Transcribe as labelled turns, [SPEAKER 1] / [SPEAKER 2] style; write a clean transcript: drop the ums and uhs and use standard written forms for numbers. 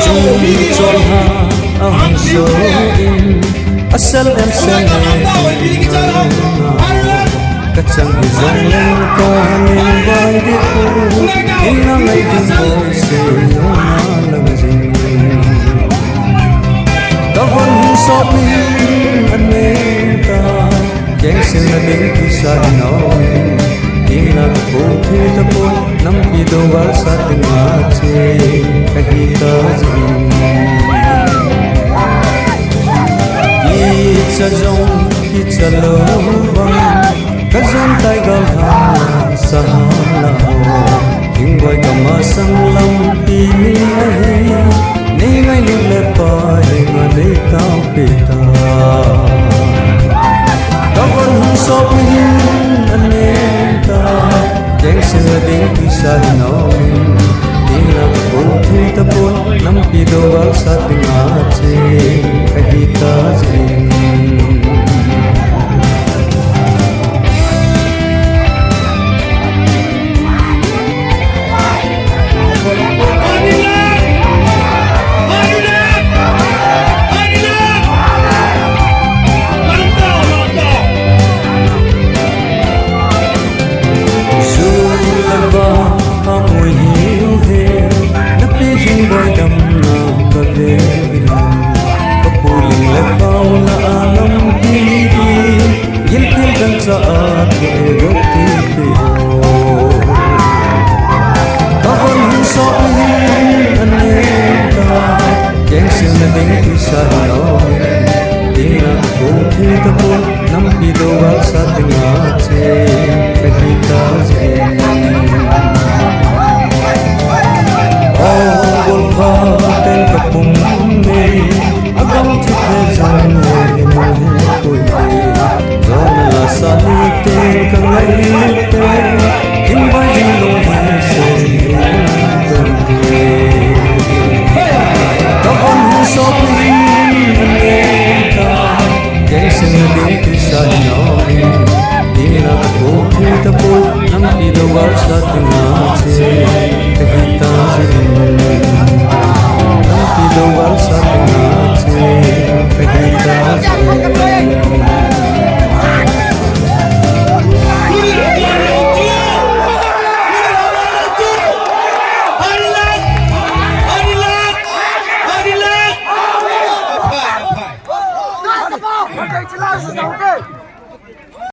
[SPEAKER 1] Chol ha ang so in asal em sang kacang hijau yang kami vai di ku ina mai din boy se na langzing kawan so min aneta keng sin na din ku sa no ina ko thi ta po nam pi do wal sa tin ma che kahita jin sa jong ki chalo bang kazan tai gal ha sa la ho king boy kama sang lam pi ni nei ngai ni le pa he ma le ta pe ta kawan so min ane ta keng se ding pi sa no ina ko thi ta po nam pi do wal sa ti ma che kahita jin saat berhenti kawan so aneta yang senading pisah no ina ko kita po nam pido wal sa tinga che kahita jin oh pa ten kapum ne agam thikhe jan ne ko sani te kangai te kimba jino se kawan so pinta kaise nadi kisa no ina ko thita po nam pido wal sa tinga che kahita jin nam pido wal sa tinga che kahita jin
[SPEAKER 2] Okay,